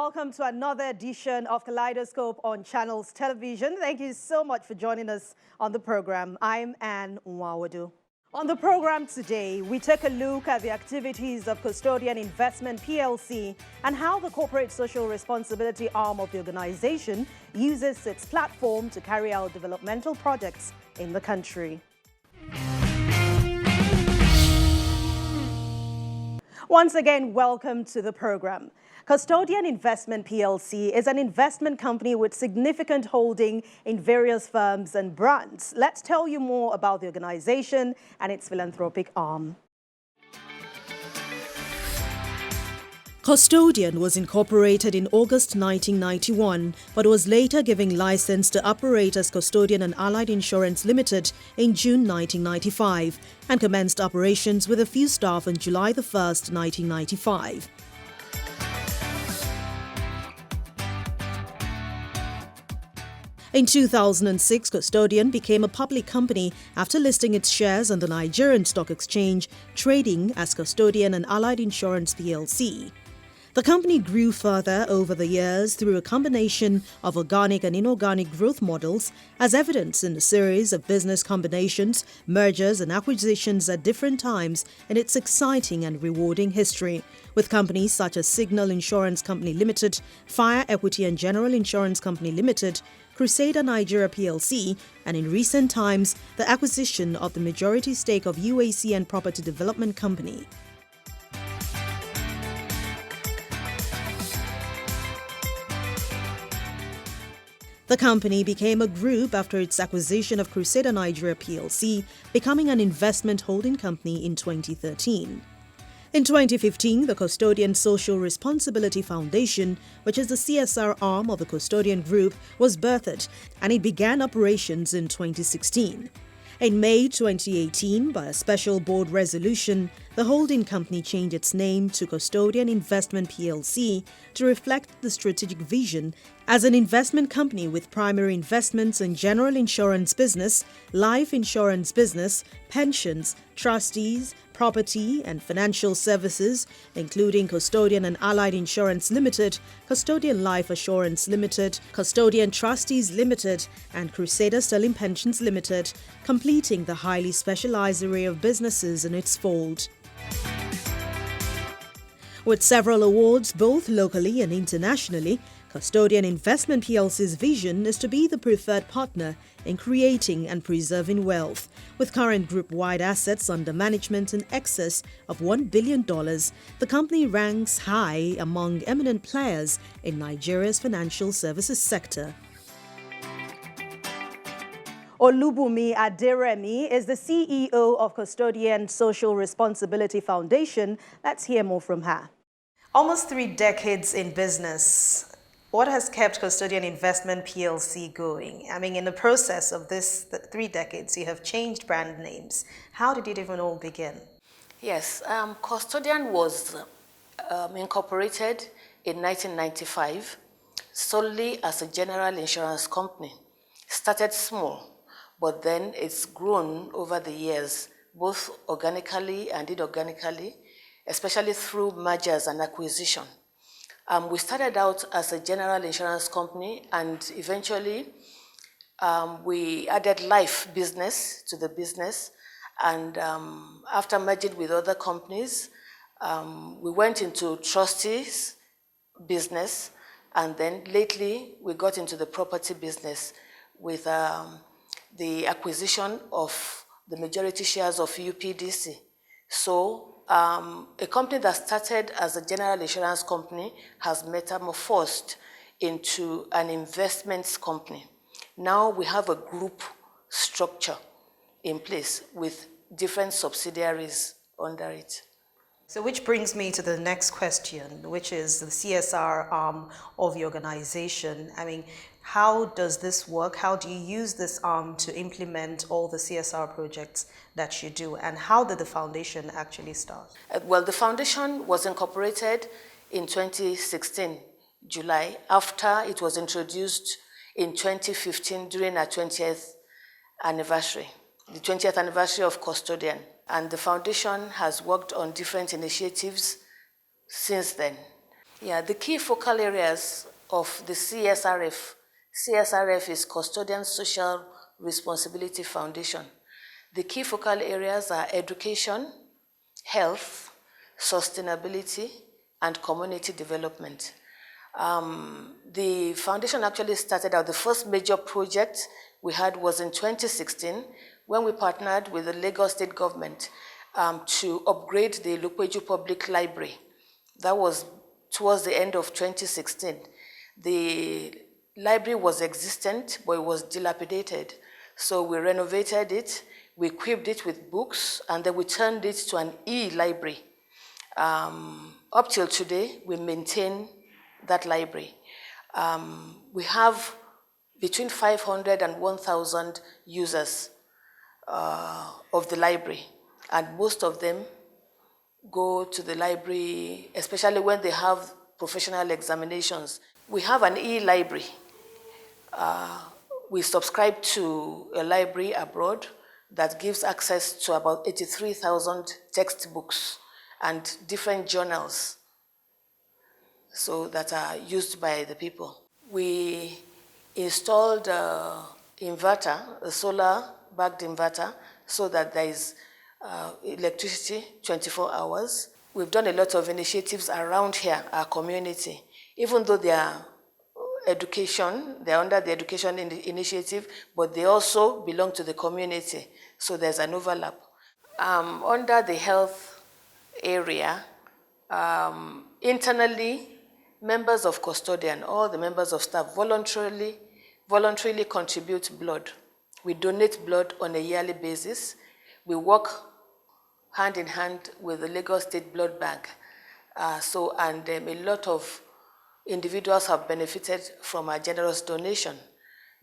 welcome to another edition of Kaleidoscope on Channels Television. Thank you so much for joining us on the program. I'm Anne Nwawadu. On the program today, we take a look at the activities of Custodian Investment PLC and how the corporate social responsibility arm of the organization uses its platform to carry out developmental projects in the country. Once again, welcome to the program. Custodian Investment PLC is an investment company with significant holding in various firms and brands. Let's tell you more about the organization and its philanthropic arm. Custodian was incorporated in August 1991, but was later given license to operate as Custodian and Allied Insurance Limited in June 1995 and commenced operations with a few staff on July 1, 1995. In 2006, Custodian became a public company after listing its shares on the Nigerian Stock Exchange, trading as Custodian and Allied Insurance PLC. The company grew further over the years through a combination of organic and inorganic growth models, as evidenced in a series of business combinations, mergers and acquisitions at different times in its exciting and rewarding history, with companies such as Signal Insurance Company Limited, Fire Equity and General Insurance Company Limited, Crusader Nigeria PLC, and in recent times, the acquisition of the majority stake of UAC and Property Development Company. The company became a group after its acquisition of Crusader Nigeria PLC, becoming an investment holding company in 2013. In 2015, the Custodian Social Responsibility Foundation, which is the CSR arm of the Custodian Group, was birthed, and it began operations in 2016. In May 2018, by a special board resolution, the holding company changed its name to Custodian Investment PLC to reflect the strategic vision as an investment company with primary investments in general insurance business, life insurance business, pensions, trustees, property and financial services, including Custodian and Allied Insurance Limited, Custodian Life Assurance Limited, Custodian Trustees Limited, and Crusader Sterling Pensions Limited, completing the highly specialized array of businesses in its fold. With several awards both locally and internationally, Custodian Investment PLC's vision is to be the preferred partner in creating and preserving wealth. With current group-wide assets under management in excess of $1 billion, the company ranks high among eminent players in Nigeria's financial services sector. Olubunmi Aderemi is the CEO of Custodian Social Responsibility Foundation. Let's hear more from her. Almost 3 decades in business. What has kept Custodian Investment PLC going? I mean, in the process of this 3 decades, you have changed brand names. How did it even all begin? Yes, Custodian was incorporated in 1995 solely as a general insurance company. Started small, but then it's grown over the years, both organically and inorganically, especially through mergers and acquisition. We started out as a general insurance company, and eventually we added life business to the business. And after merging with other companies, we went into trustees business, and then lately we got into the property business with the acquisition of the majority shares of UPDC. So a company that started as a general insurance company has metamorphosed into an investments company. Now we have a group structure in place with different subsidiaries under it. So which brings me to the next question, which is the CSR arm of the organization. I mean, how does this work? How do you use this arm to implement all the CSR projects that you do? And how did the foundation actually start? Well, the foundation was incorporated in 2016, July, after it was introduced in 2015 during our 20th anniversary, the 20th anniversary of Custodian. And the foundation has worked on different initiatives since then. Yeah, the key focal areas of the CSRF is Custodian Social Responsibility Foundation. The key focal areas are education, health, sustainability, and community development. The foundation actually started out, the first major project we had was in 2016 when we partnered with the Lagos State government to upgrade the Lukweju Public Library. That was towards the end of 2016. The library was existent, but it was dilapidated. So we renovated it, we equipped it with books, and then we turned it to an e-library. Up till today, we maintain that library. We have between 500 and 1,000 users of the library, and most of them go to the library, especially when they have professional examinations. We have an e-library. We subscribe to a library abroad that gives access to about 83,000 textbooks and different journals so that are used by the people. We installed inverter, a solar-backed inverter, so that there is electricity 24 hours. We've done a lot of initiatives around here, our community. Even though they are education, they're under the education initiative, but they also belong to the community, so there's an overlap. Under the health area, internally, members of custodian, all the members of staff voluntarily contribute blood. We donate blood on a yearly basis. We work hand in hand with the Lagos State Blood Bank. A lot of individuals have benefited from our generous donation.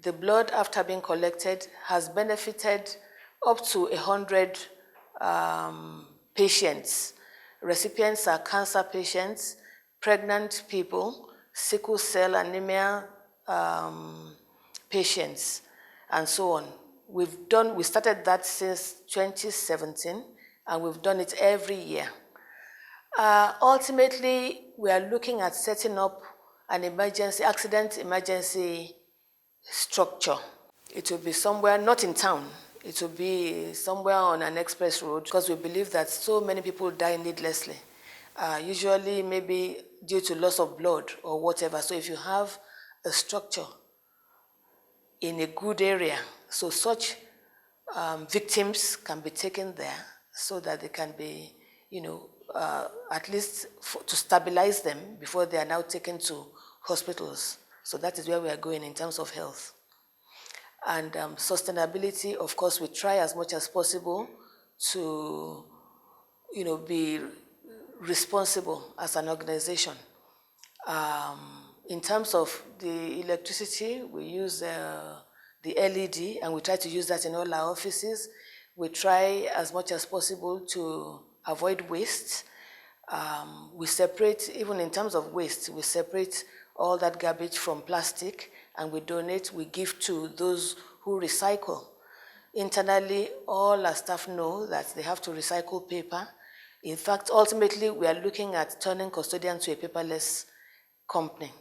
The blood, after being collected, has benefited up to 100 patients. Recipients are cancer patients, pregnant people, sickle cell anemia patients, and so on. We started that since 2017, and we've done it every year. Ultimately, we are looking at setting up an accident emergency structure. It will be somewhere, not in town, it will be somewhere on an express road, because we believe that so many people die needlessly, usually maybe due to loss of blood or whatever. So if you have a structure in a good area, so such victims can be taken there so that they can be, at least to stabilize them before they are now taken to hospitals. So that is where we are going in terms of health. And sustainability, of course, we try as much as possible to, be responsible as an organization. In terms of the electricity, we use the LED, and we try to use that in all our offices. We try as much as possible to avoid waste. We separate, even in terms of waste, we separate all that garbage from plastic, and we donate, we give to those who recycle. Internally, all our staff know that they have to recycle paper. In fact, ultimately, we are looking at turning custodian to a paperless company.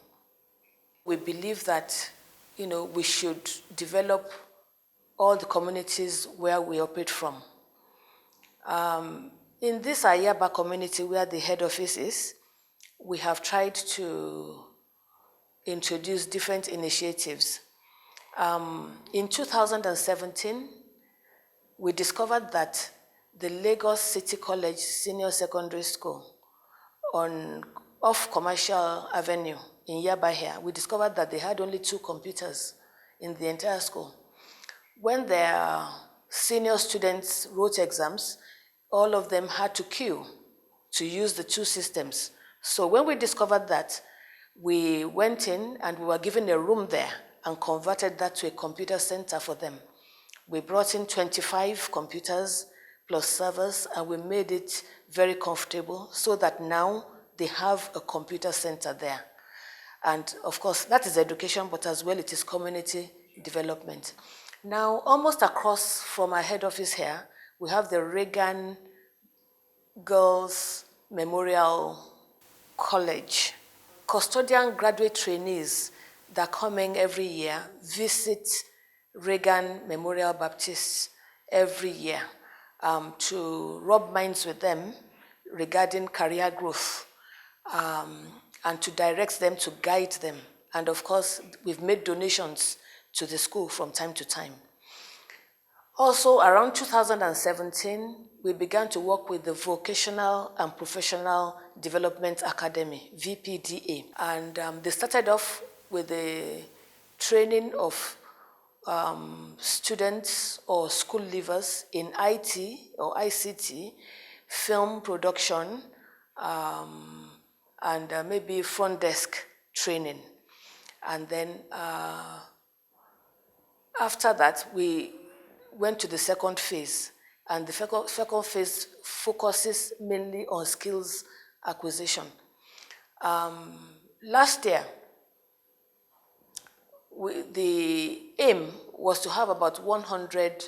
We believe that, we should develop all the communities where we operate from. In this Ayaba community, where the head office is, we have tried to introduce different initiatives. In 2017, we discovered that the Lagos City College Senior Secondary School off Commercial Avenue in Yaba here, we discovered that they had only 2 computers in the entire school. When their senior students wrote exams, all of them had to queue to use the 2 systems. So when we discovered that, we went in and we were given a room there and converted that to a computer center for them. We brought in 25 computers plus servers, and we made it very comfortable so that now they have a computer center there. And of course, that is education, but as well it is community development. Now, almost across from our head office here, we have the Reagan Girls Memorial College. custodian graduate trainees that are coming every year visit Reagan Memorial Baptist every year to rub minds with them regarding career growth and to direct them, to guide them. And of course, we've made donations to the school from time to time. Also, around 2017, we began to work with the Vocational and Professional Development Academy, VPDA. And they started off with the training of students or school leavers in IT or ICT, film production, and maybe front desk training. And then after that, we went to the second phase. And the second phase focuses mainly on skills acquisition. Last year, the aim was to have about 100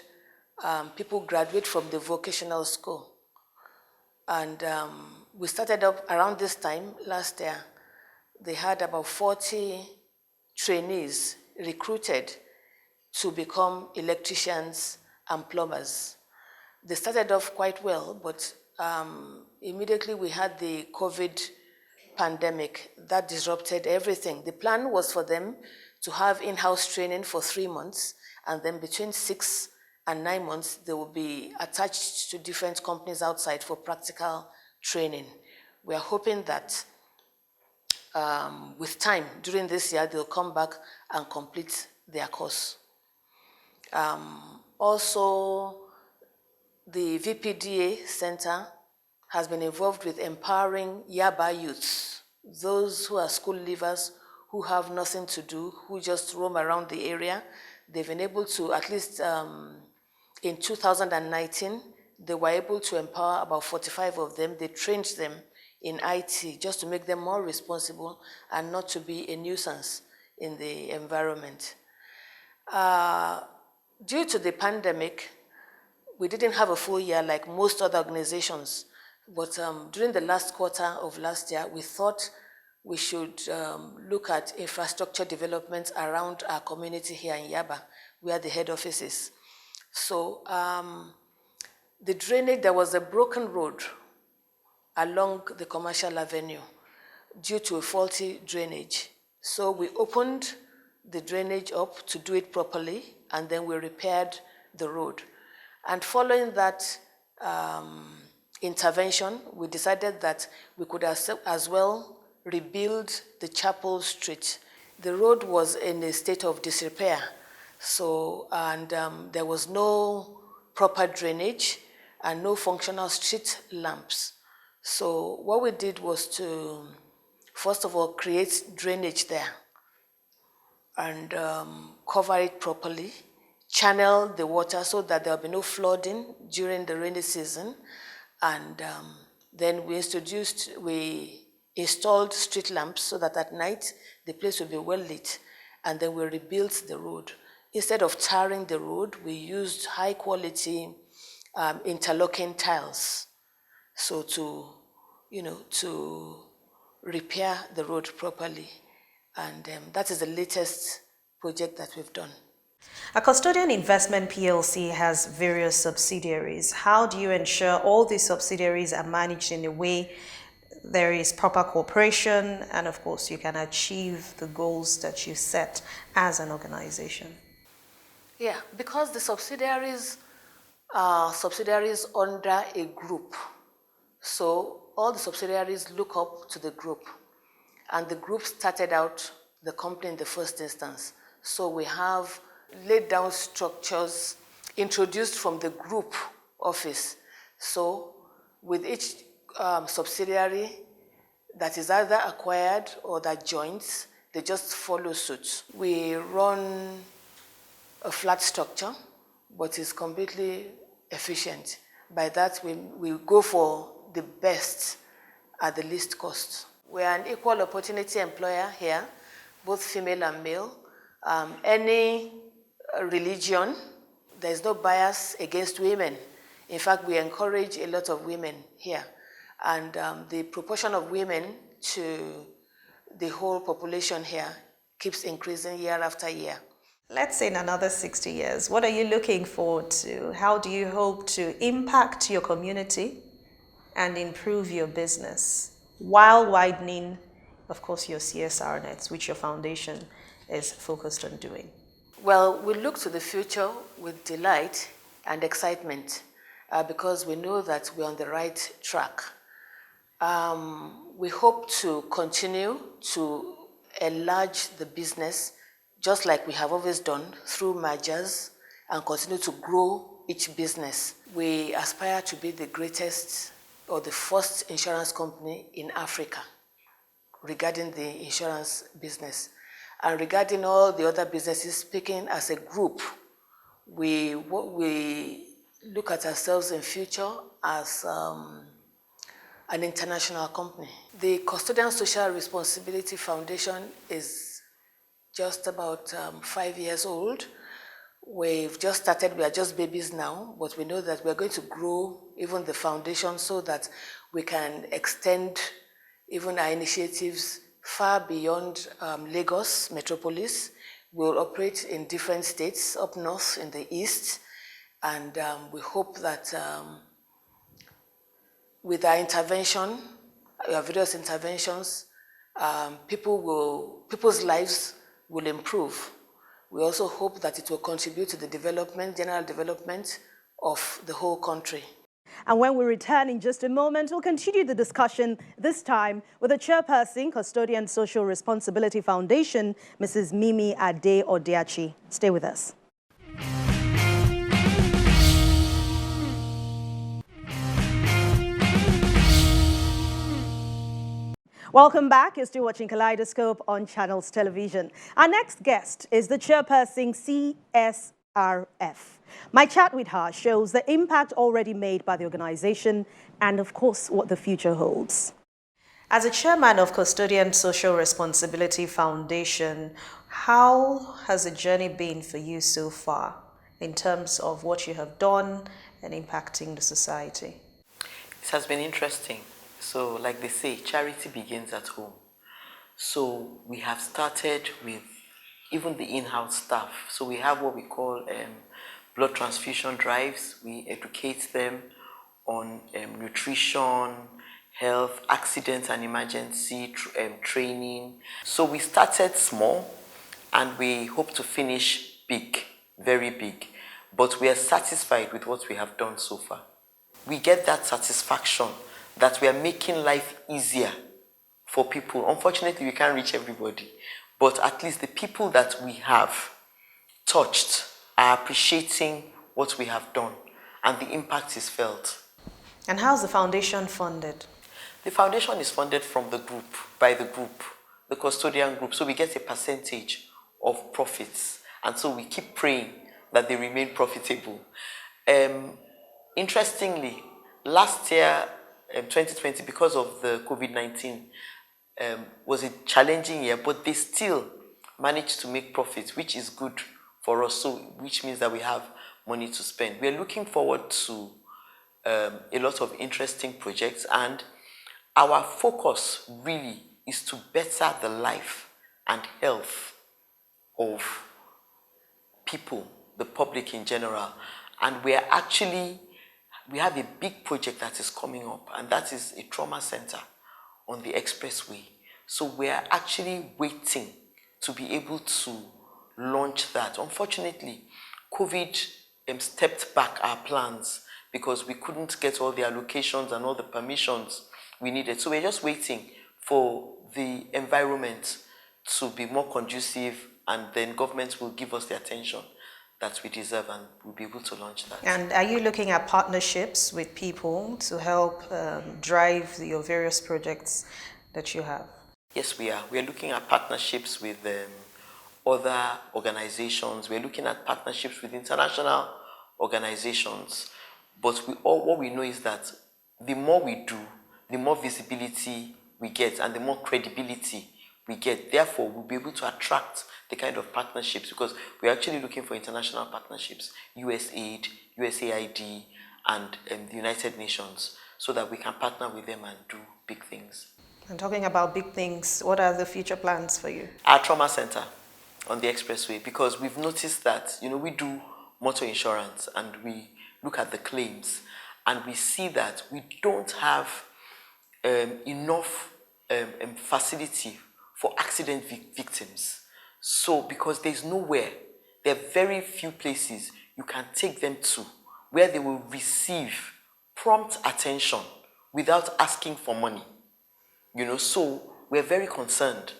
people graduate from the vocational school. And we started up around this time last year. They had about 40 trainees recruited to become electricians and plumbers. They started off quite well, but immediately we had the COVID pandemic that disrupted everything. The plan was for them to have in-house training for 3 months, and then between 6 and 9 months, they will be attached to different companies outside for practical training. We are hoping that with time, during this year, they'll come back and complete their course. Also, the VPDA Center has been involved with empowering Yaba youths, those who are school leavers, who have nothing to do, who just roam around the area. They've been able to, at least in 2019, they were able to empower about 45 of them. They trained them in IT just to make them more responsible and not to be a nuisance in the environment. Due to the pandemic, we didn't have a full year like most other organizations, but during the last quarter of last year, we thought we should look at infrastructure development around our community here in Yaba, where the head office is. So the drainage, there was a broken road along the commercial avenue due to a faulty drainage. So we opened the drainage up to do it properly, and then we repaired the road. And following that intervention, we decided that we could as well rebuild the Chapel Street. The road was in a state of disrepair, so, and there was no proper drainage and no functional street lamps. So what we did was to, first of all, create drainage there and cover it properly, channel the water so that there will be no flooding during the rainy season. And then we installed street lamps so that at night the place will be well lit. And then we rebuilt the road. Instead of tarring the road, we used high quality interlocking tiles. So to repair the road properly. And that is the latest project that we've done. A Custodian Investment PLC has various subsidiaries. How do you ensure all these subsidiaries are managed in a way there is proper cooperation and, of course, you can achieve the goals that you set as an organization? Yeah, because the subsidiaries are subsidiaries under a group. So all the subsidiaries look up to the group. And the group started out the company in the first instance. So we have laid down structures introduced from the group office. So with each subsidiary that is either acquired or that joins, they just follow suit. We run a flat structure, but it's completely efficient. By that, we go for the best at the least cost. We are an equal opportunity employer here, both female and male. Any religion, there is no bias against women. In fact, we encourage a lot of women here. And the proportion of women to the whole population here keeps increasing year after year. Let's say in another 60 years, what are you looking forward to? How do you hope to impact your community and improve your business while widening, of course, your CSR nets, which your foundation is focused on doing? Well, we look to the future with delight and excitement because we know that we're on the right track. We hope to continue to enlarge the business just like we have always done through mergers and continue to grow each business. We aspire to be the greatest or the first insurance company in Africa regarding the insurance business. And regarding all the other businesses, speaking as a group, we look at ourselves in future as an international company. The Custodian Social Responsibility Foundation is just about 5 years old. We've just started, we are just babies now, but we know that we're going to grow even the foundation so that we can extend even our initiatives far beyond Lagos metropolis. We'll operate in different states, up north in the east, and we hope that with our intervention, our various interventions, people's lives will improve. We also hope that it will contribute to the development, general development of the whole country. And when we return in just a moment, we'll continue the discussion, this time with the chairperson, Custodian Social Responsibility Foundation, Mrs. Mimi Ade Odeachi. Stay with us. Welcome back. You're still watching Kaleidoscope on Channels Television. Our next guest is the chairperson, CSRF. My chat with her shows the impact already made by the organization and, of course, what the future holds. As a chairman of Custodian Social Responsibility Foundation, how has the journey been for you so far in terms of what you have done and impacting the society? It has been interesting. So, like they say, charity begins at home. So, we have started with even the in-house staff. So, we have what we call blood transfusion drives. We educate them on nutrition, health, accident and emergency training. So, we started small and we hope to finish big, very big. But we are satisfied with what we have done so far. We get that satisfaction that we are making life easier for people. Unfortunately, we can't reach everybody, but at least the people that we have touched are appreciating what we have done, and the impact is felt. And how's the foundation funded? The foundation is funded from the group, by the group, the custodian group, so we get a percentage of profits, and so we keep praying that they remain profitable. Interestingly, last year, 2020, because of the COVID-19, was a challenging year, but they still managed to make profits, which is good for us, so which means that we have money to spend. We are looking forward to a lot of interesting projects, and our focus really is to better the life and health of people, the public in general. And we have a big project that is coming up, and that is a trauma center on the expressway. So we are actually waiting to be able to launch that. Unfortunately, COVID stepped back our plans because we couldn't get all the allocations and all the permissions we needed. So we're just waiting for the environment to be more conducive, and then government will give us the attention that we deserve, and we'll be able to launch that. And are you looking at partnerships with people to help drive your various projects that you have? Yes, we are. We are looking at partnerships with other organizations. We're looking at partnerships with international organizations. But what we know is that the more we do, the more visibility we get and the more credibility we get. Therefore, we'll be able to attract the kind of partnerships, because we're actually looking for international partnerships, USAID, USAID, and the United Nations, so that we can partner with them and do big things. And talking about big things, what are the future plans for you? Our trauma center on the expressway, because we've noticed that, we do motor insurance and we look at the claims and we see that we don't have enough facility for accident victims. So, because there's nowhere, there are very few places you can take them to where they will receive prompt attention without asking for money. So we're very concerned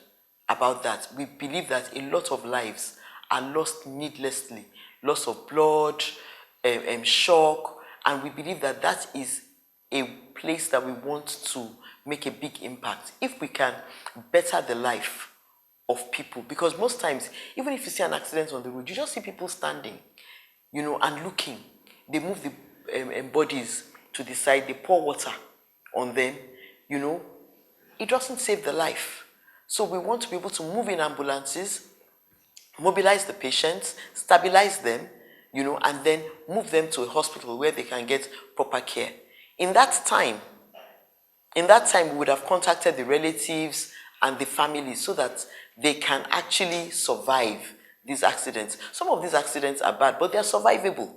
about that. We believe that a lot of lives are lost needlessly, loss of blood, shock, and we believe that that is a place that we want to make a big impact. If we can better the life of people, because most times, even if you see an accident on the road, you just see people standing, and looking. They move the bodies to the side, they pour water on them, it doesn't save the life. So we want to be able to move in ambulances, mobilize the patients, stabilize them, and then move them to a hospital where they can get proper care. In that time, we would have contacted the relatives and the families so that they can actually survive these accidents. Some of these accidents are bad, but they're survivable.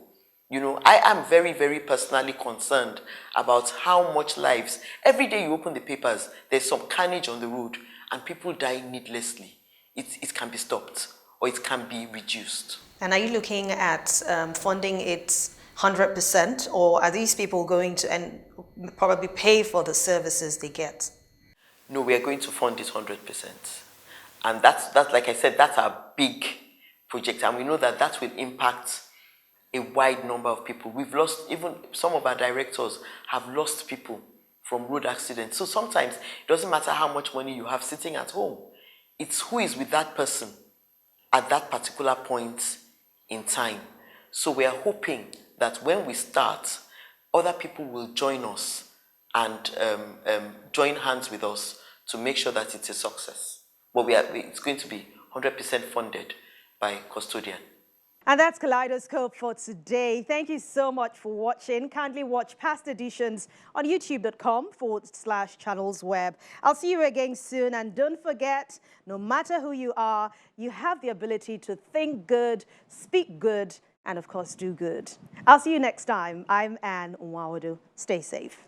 I am very, very personally concerned about how much lives, every day you open the papers, there's some carnage on the road and people die needlessly. It can be stopped or it can be reduced. And are you looking at funding it 100%, or are these people going to probably pay for the services they get? No, we are going to fund it 100%. And that's like I said, that's our big project. And we know that that will impact a wide number of people. We've lost, even some of our directors have lost people from road accidents. So sometimes it doesn't matter how much money you have sitting at home. It's who is with that person at that particular point in time. So we are hoping that when we start, other people will join us and join hands with us to make sure that it's a success. But it's going to be 100% funded by custodian. And that's Kaleidoscope for today. Thank you so much for watching. Kindly watch past editions on youtube.com/channelsweb. I'll see you again soon. And don't forget, no matter who you are, you have the ability to think good, speak good, and of course, do good. I'll see you next time. I'm Anne Nwawadu. Stay safe.